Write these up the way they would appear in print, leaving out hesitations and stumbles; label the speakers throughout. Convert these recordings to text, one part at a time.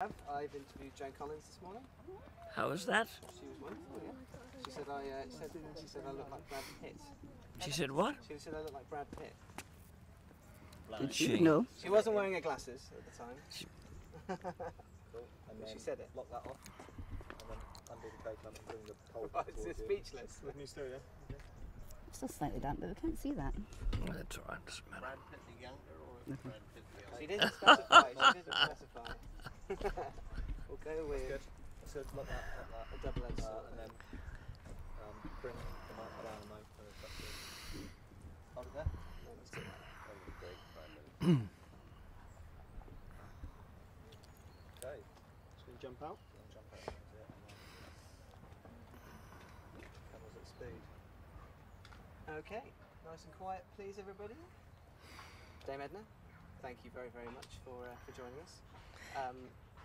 Speaker 1: I've interviewed Joan Collins this morning.
Speaker 2: How was that?
Speaker 1: She was wonderful, yeah. She said I look like Brad Pitt.
Speaker 2: She said what?
Speaker 1: She said I look like Brad Pitt.
Speaker 2: Did she?
Speaker 3: No.
Speaker 1: She wasn't wearing her glasses at the time.
Speaker 4: Cool. And then
Speaker 1: She said it.
Speaker 4: lock that off, and then undo the cake up and bring the pole
Speaker 1: Oh,
Speaker 4: back
Speaker 1: it's
Speaker 4: towards you.
Speaker 1: speechless.
Speaker 4: With me still, yeah? Okay.
Speaker 3: It's still slightly damp, but we can't see that.
Speaker 2: Oh, that's all right. Doesn't matter.
Speaker 5: Brad Pitt the younger or Brad Pitt the older?
Speaker 1: She didn't specify. She didn't specify. We'll go with
Speaker 4: Good. So lock that,
Speaker 1: a double-edged sword.
Speaker 4: and then bring the mic down the mic for a second. Hold it there.
Speaker 1: No, let's do that.
Speaker 5: That would be great.
Speaker 4: Okay.
Speaker 1: Just going to jump out.
Speaker 4: Jump out, that's it, and then cameras at speed.
Speaker 1: Okay, nice and quiet, please, everybody. Dame Edna, thank you very, very much for joining us.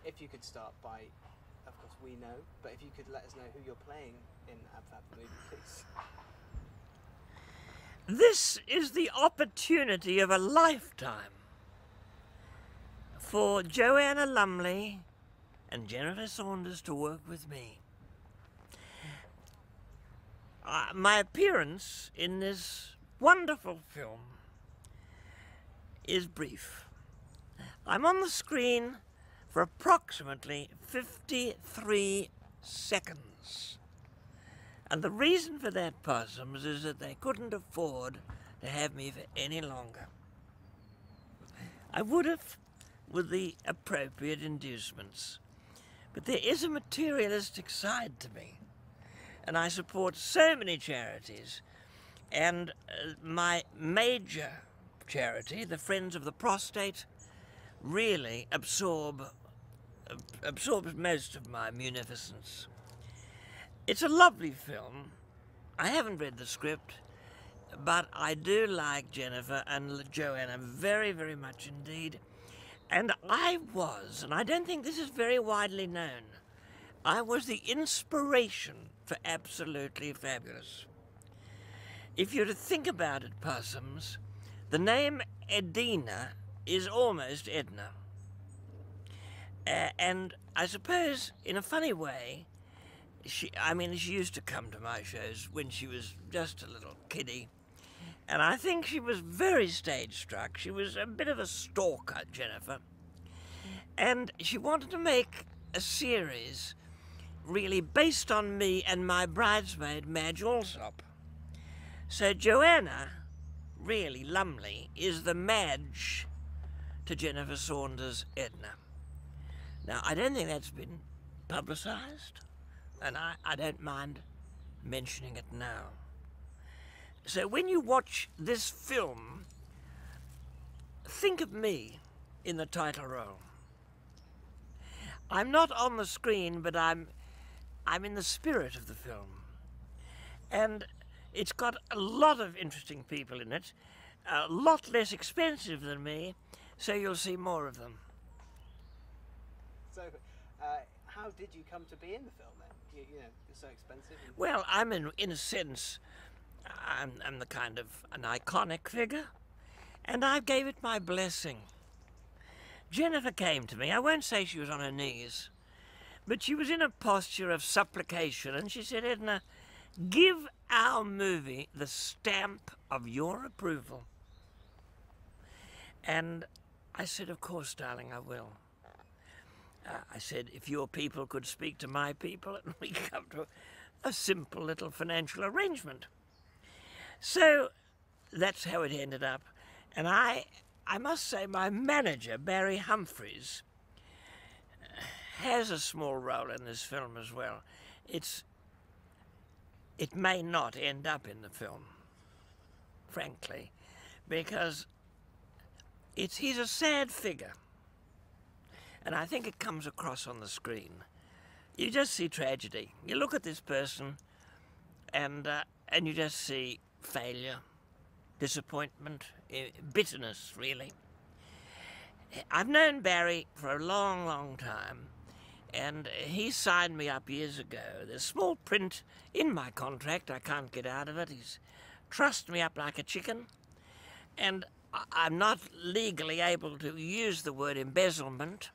Speaker 1: If you could start by, of course we know, but if you could let us know who you're playing in AbFab the movie, please.
Speaker 2: This is the opportunity of a lifetime for Joanna Lumley and Jennifer Saunders to work with me. My appearance in this wonderful film is brief. I'm on the screen for approximately 53 seconds. And the reason for that, Possums, is that they couldn't afford to have me for any longer. I would have with the appropriate inducements. But there is a materialistic side to me. And I support so many charities. And my major charity, the Friends of the Prostate, really absorbs most of my munificence. It's a lovely film. I haven't read the script, but I do like Jennifer and Joanna very, very much indeed. And I was, and I don't think this is very widely known, I was the inspiration for Absolutely Fabulous. If you're to think about it, Possums, the name Edna is almost Edna. And I suppose, in a funny way, she used to come to my shows when she was just a little kiddie. And I think she was very stage struck. She was a bit of a stalker, Jennifer. And she wanted to make a series really based on me and my bridesmaid, Madge Alsop. So Joanna, really Lumley, is the Madge to Jennifer Saunders' Edna. Now, I don't think that's been publicised, and I don't mind mentioning it now. So when you watch this film, think of me in the title role. I'm not on the screen, but I'm in the spirit of the film. And it's got a lot of interesting people in it, a lot less expensive than me, so you'll see more of them.
Speaker 1: So, how did you come to be in the film then? You know, it's so expensive.
Speaker 2: Well, I'm in a sense, I'm the kind of an iconic figure, and I gave it my blessing. Jennifer came to me. I won't say she was on her knees, but she was in a posture of supplication, and she said, Edna, give our movie the stamp of your approval. And I said, of course, darling, I will. I said, if your people could speak to my people, and we come to a simple little financial arrangement. So that's how it ended up. And I must say my manager, Barry Humphries, has a small role in this film as well. It may not end up in the film, frankly, because he's a sad figure. And I think it comes across on the screen. You just see tragedy. You look at this person and you just see failure, disappointment, bitterness, really. I've known Barry for a long, long time, and he signed me up years ago. There's small print in my contract. I can't get out of it. He's trussed me up like a chicken, and I'm not legally able to use the word embezzlement.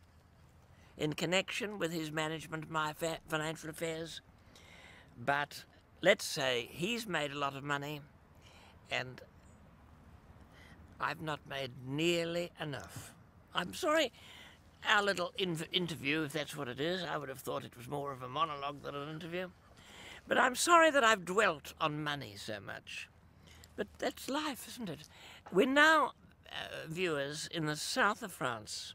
Speaker 2: in connection with his management of my financial affairs. But let's say he's made a lot of money and I've not made nearly enough. I'm sorry, our little interview, if that's what it is, I would have thought it was more of a monologue than an interview. But I'm sorry that I've dwelt on money so much. But that's life, isn't it? We're now viewers in the south of France,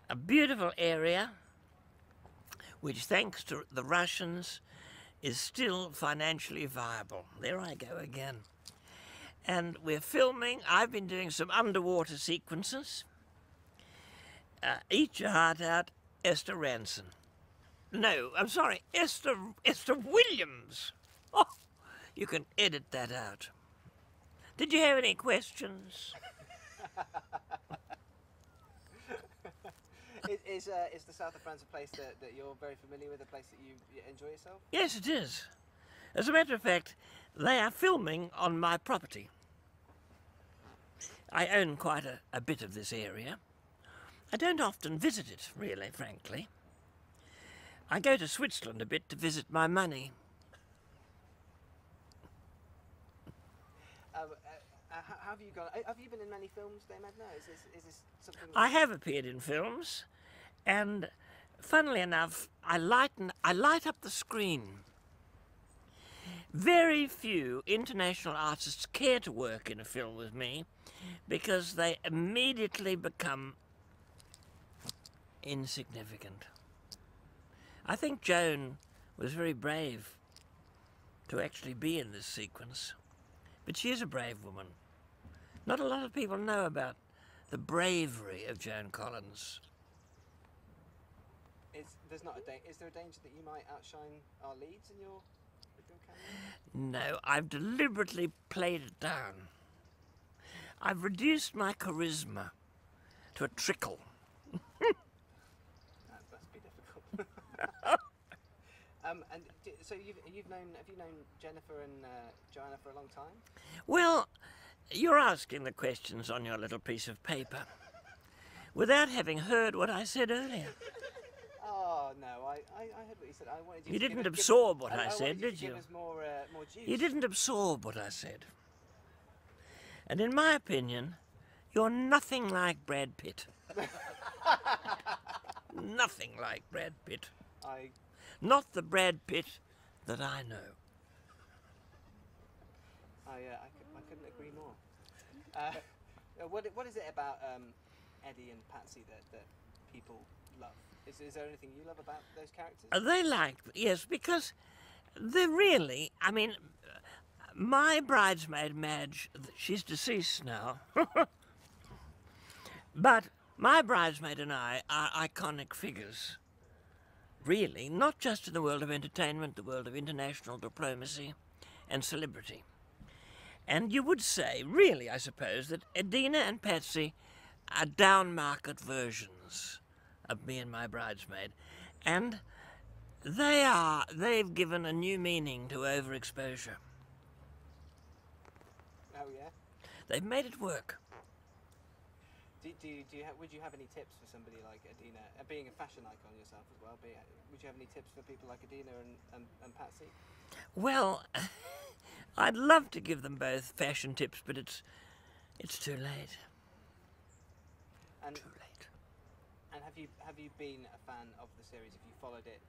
Speaker 2: a beautiful area which, thanks to the Russians, is still financially viable. There I go again. And we're filming. I've been doing some underwater sequences. Eat your heart out, Esther Ranson. No, I'm sorry, Esther Williams. Oh, you can edit that out. Did you have any questions?
Speaker 1: Is the south of France a place that you're very familiar with, a place that you enjoy yourself?
Speaker 2: Yes, it is. As a matter of fact, they are filming on my property. I own quite a bit of this area. I don't often visit it, really, frankly. I go to Switzerland a bit to visit my money.
Speaker 1: Have you gone? Have you been in many films, Dame Edna? Is this something?
Speaker 2: I have appeared in films, and funnily enough, I light up the screen. Very few international artists care to work in a film with me because they immediately become insignificant. I think Joan was very brave to actually be in this sequence, but she is a brave woman. Not a lot of people know about the bravery of Joan Collins.
Speaker 1: Is there a danger that you might outshine our leads in your camera?
Speaker 2: No, I've deliberately played it down. I've reduced my charisma to a trickle.
Speaker 1: That must be difficult. So have you known Jennifer and Joanna for a long time?
Speaker 2: Well, you're asking the questions on your little piece of paper without having heard what I said earlier.
Speaker 1: Oh no, I heard what you said. I wanted you.
Speaker 2: You
Speaker 1: to
Speaker 2: didn't
Speaker 1: give
Speaker 2: absorb what
Speaker 1: I
Speaker 2: I said, did
Speaker 1: Give
Speaker 2: you?
Speaker 1: us more juice.
Speaker 2: You didn't absorb what I said. And in my opinion, you're nothing like Brad Pitt. Nothing like Brad Pitt. Not the Brad Pitt that I know.
Speaker 1: I couldn't agree more. What is it about Eddie and Patsy that people love? Is there anything you love about those characters?
Speaker 2: They like, yes, because they're really, I mean, my bridesmaid Madge, she's deceased now, but my bridesmaid and I are iconic figures, really, not just in the world of entertainment, the world of international diplomacy and celebrity. And you would say, really, I suppose, that Edna and Patsy are down-market versions of me and my bridesmaid. And they've given a new meaning to overexposure.
Speaker 1: Oh yeah?
Speaker 2: They've made it work.
Speaker 1: Would you have any tips for somebody like Edna, being a fashion icon yourself as well, would you have any tips for people like Edna and Patsy?
Speaker 2: Well, I'd love to give them both fashion tips, but it's too late. Too late.
Speaker 1: And have you been a fan of the series? Have you followed it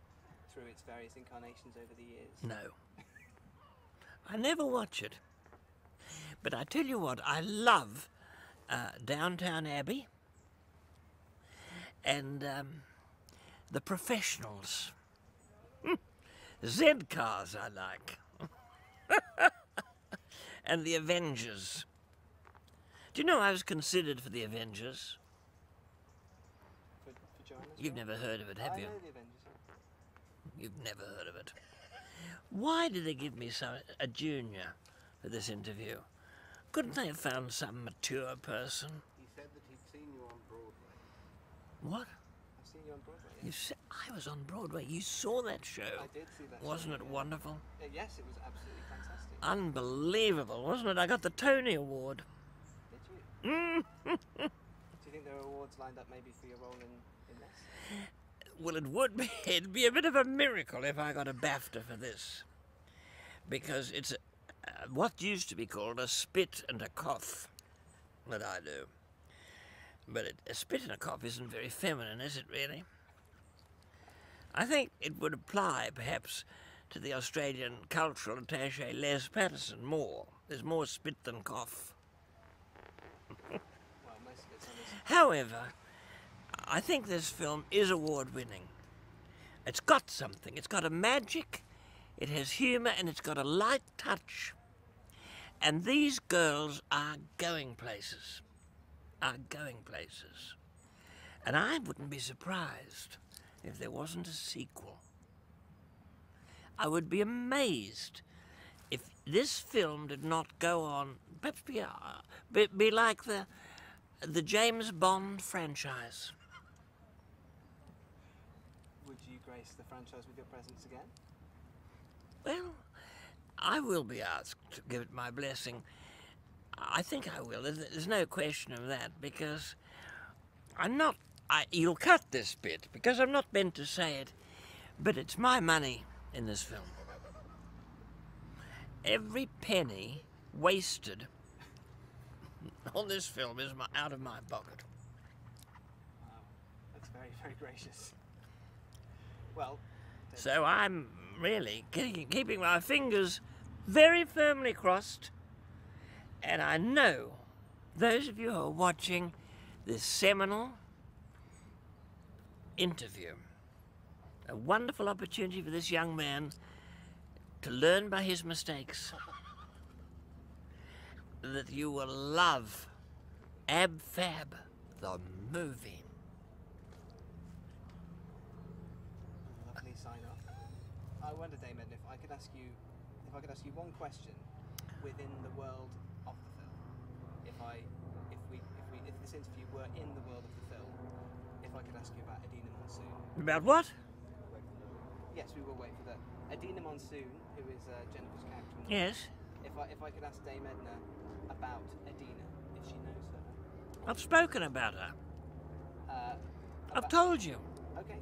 Speaker 1: through its various incarnations over the years?
Speaker 2: No. I never watch it. But I tell you what, I love Downtown Abbey and The Professionals. Z-Cars I like. And The Avengers. Do you know I was considered for The Avengers?
Speaker 1: For Joanna as
Speaker 2: You've
Speaker 1: well?
Speaker 2: never heard of it, have you?
Speaker 1: I know the Avengers.
Speaker 2: You've never heard of it. Why did they give me a junior for this interview? Couldn't they have found some mature person?
Speaker 5: He said that he'd seen you on Broadway.
Speaker 2: What?
Speaker 1: I've seen you on Broadway.
Speaker 2: You said I was on Broadway. You saw that show.
Speaker 1: I did see that.
Speaker 2: Wasn't
Speaker 1: show,
Speaker 2: it
Speaker 1: yeah.
Speaker 2: wonderful?
Speaker 1: Yes, it was absolutely fantastic.
Speaker 2: Unbelievable, wasn't it? I got the Tony Award.
Speaker 1: Did you? Do you think there are awards lined up maybe for your role in this?
Speaker 2: Well, it would be. It'd be a bit of a miracle if I got a BAFTA for this, because it's what used to be called a spit and a cough that I do. But a spit and a cough isn't very feminine, is it really? I think it would apply, perhaps, to the Australian cultural attaché Les Patterson more. There's more spit than cough.
Speaker 1: Well, most of it's on this.
Speaker 2: However, I think this film is award-winning. It's got something. It's got a magic, it has humour, and it's got a light touch. And these girls are going places. And I wouldn't be surprised if there wasn't a sequel. I would be amazed if this film did not go on, perhaps be like the James Bond franchise.
Speaker 1: Would you grace the franchise with your presence again?
Speaker 2: Well, I will be asked to give it my blessing. I think I will. There's no question of that, because I'm not... you'll cut this bit, because I'm not meant to say it, but it's my money in this film. Every penny wasted on this film is out of my pocket.
Speaker 1: Wow, that's very, very gracious. Well,
Speaker 2: So I'm really keeping my fingers very firmly crossed, and I know those of you who are watching this seminal interview, a wonderful opportunity for this young man to learn by his mistakes, that you will love Ab Fab, the movie.
Speaker 1: lovely sign off. I wonder, Dame Edna, if I could ask you one question within the world of the film. If this interview were in the world of the film, if I could ask you about Edna Monsoon.
Speaker 2: About what?
Speaker 1: Yes, we will wait for that. Edna Monsoon, who is Jennifer's character. in the
Speaker 2: Yes.
Speaker 1: film. If I could ask Dame Edna about Edna, if she knows her.
Speaker 2: I've spoken about her. I've
Speaker 1: About-
Speaker 2: told you.
Speaker 1: Okay,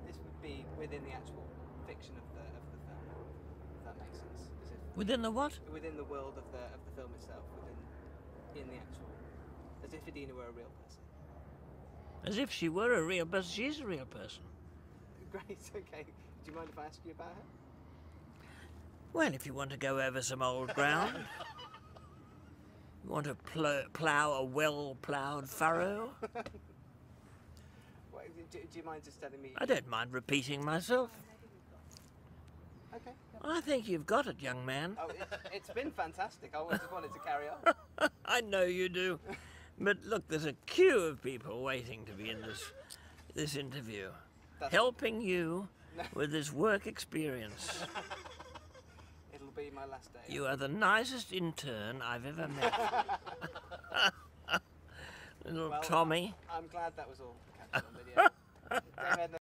Speaker 1: this would be within the actual fiction of the film, if that makes sense. As if
Speaker 2: Within the what?
Speaker 1: within the world of the film itself, in the actual, as if Edina were a real person.
Speaker 2: As if she were a real person. She's a real person.
Speaker 1: Great. Okay. Do you mind if I ask you about her?
Speaker 2: Well, if you want to go over some old ground, you want to plough a well-ploughed furrow,
Speaker 1: Well, do you mind just telling me?
Speaker 2: I don't mind repeating myself.
Speaker 1: Okay.
Speaker 2: I think you've got it, young man.
Speaker 1: Oh, it's been fantastic. I just wanted to carry on.
Speaker 2: I know you do. But look, there's a queue of people waiting to be in this interview,
Speaker 1: That's-
Speaker 2: helping you with this work experience.
Speaker 1: It'll be my last day.
Speaker 2: You are the nicest intern I've ever met. Little
Speaker 1: Well,
Speaker 2: Tommy.
Speaker 1: I'm glad that was all captured on video. Dame Edna,